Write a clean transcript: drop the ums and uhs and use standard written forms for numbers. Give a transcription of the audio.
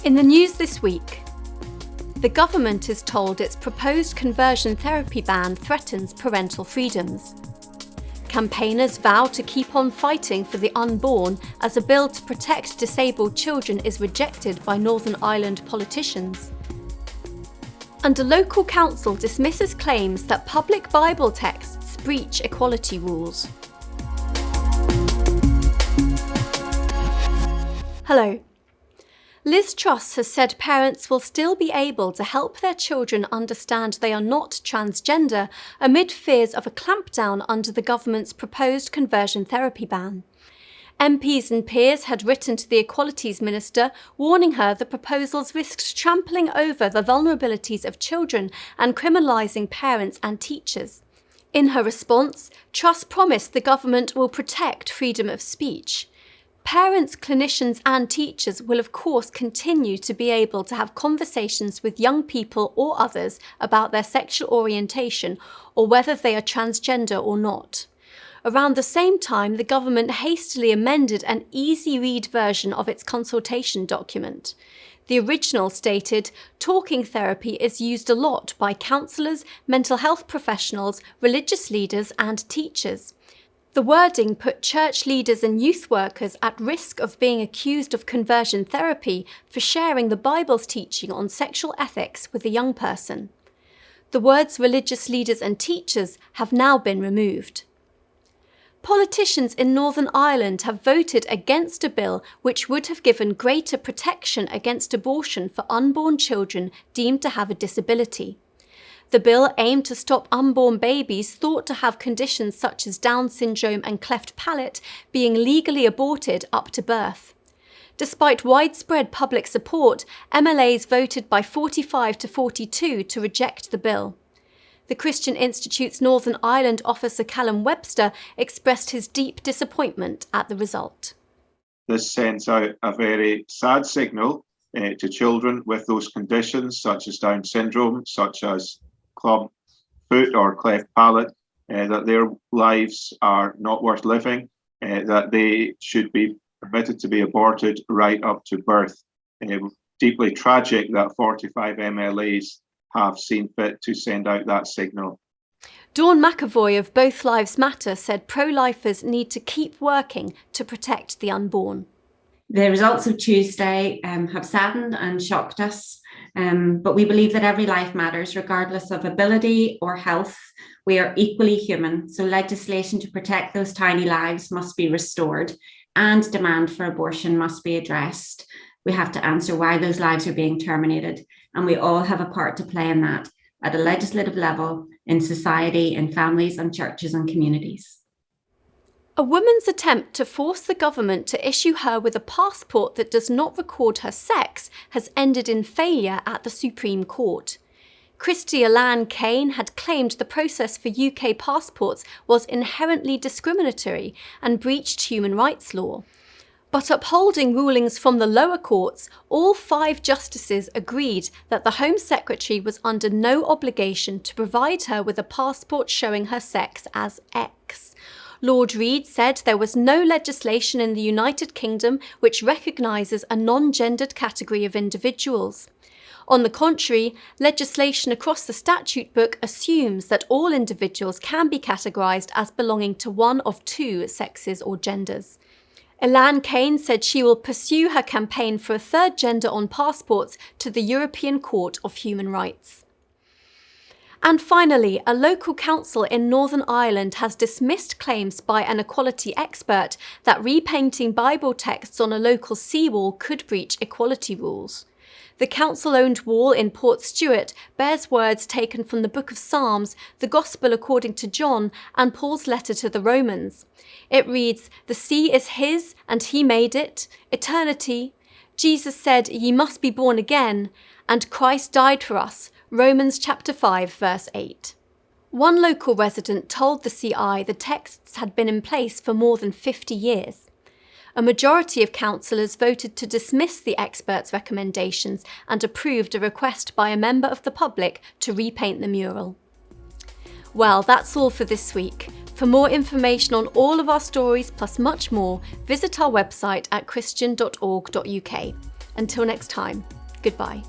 In the news this week, the government is told its proposed conversion therapy ban threatens parental freedoms. Campaigners vow to keep on fighting for the unborn as a bill to protect disabled children is rejected by Northern Ireland politicians. And a local council dismisses claims that public Bible texts breach equality rules. Hello. Liz Truss has said parents will still be able to help their children understand they are not transgender amid fears of a clampdown under the government's proposed conversion therapy ban. MPs and peers had written to the Equalities Minister warning her the proposals risked trampling over the vulnerabilities of children and criminalising parents and teachers. In her response, Truss promised the government will protect freedom of speech. Parents, clinicians and teachers will of course continue to be able to have conversations with young people or others about their sexual orientation or whether they are transgender or not. Around the same time, the government hastily amended an easy-read version of its consultation document. The original stated, talking therapy is used a lot by counsellors, mental health professionals, religious leaders and teachers. The wording put church leaders and youth workers at risk of being accused of conversion therapy for sharing the Bible's teaching on sexual ethics with a young person. The words religious leaders and teachers have now been removed. Politicians in Northern Ireland have voted against a bill which would have given greater protection against abortion for unborn children deemed to have a disability. The bill aimed to stop unborn babies thought to have conditions such as Down syndrome and cleft palate being legally aborted up to birth. Despite widespread public support, MLAs voted by 45 to 42 to reject the bill. The Christian Institute's Northern Ireland officer Callum Webster expressed his deep disappointment at the result. This sends out a very sad signal to children with those conditions such as Down syndrome, such as club foot or cleft palate, that their lives are not worth living, that they should be permitted to be aborted right up to birth. Deeply tragic that 45 MLAs have seen fit to send out that signal. Dawn McAvoy of Both Lives Matter said pro-lifers need to keep working to protect the unborn. The results of Tuesday have saddened and shocked us, but we believe that every life matters, regardless of ability or health. We are equally human, so legislation to protect those tiny lives must be restored and demand for abortion must be addressed. We have to answer why those lives are being terminated, and we all have a part to play in that at a legislative level, in society, in families and churches and communities. A woman's attempt to force the government to issue her with a passport that does not record her sex has ended in failure at the Supreme Court. Christy Alan Kane had claimed the process for UK passports was inherently discriminatory and breached human rights law. But upholding rulings from the lower courts, all 5 justices agreed that the Home Secretary was under no obligation to provide her with a passport showing her sex as X. Lord Reid said there was no legislation in the United Kingdom which recognises a non-gendered category of individuals. On the contrary, legislation across the statute book assumes that all individuals can be categorised as belonging to one of 2 sexes or genders. Elan Kane said she will pursue her campaign for a third gender on passports to the European Court of Human Rights. And finally, a local council in Northern Ireland has dismissed claims by an equality expert that repainting Bible texts on a local seawall could breach equality rules. The council-owned wall in Portstewart bears words taken from the Book of Psalms, the Gospel according to John, and Paul's letter to the Romans. It reads, "The sea is his, and he made it, eternity. Jesus said, ye must be born again, and Christ died for us." Romans chapter 5, verse 8. One local resident told the CI the texts had been in place for more than 50 years. A majority of councillors voted to dismiss the experts' recommendations and approved a request by a member of the public to repaint the mural. Well, that's all for this week. For more information on all of our stories plus much more, visit our website at christian.org.uk. Until next time, goodbye.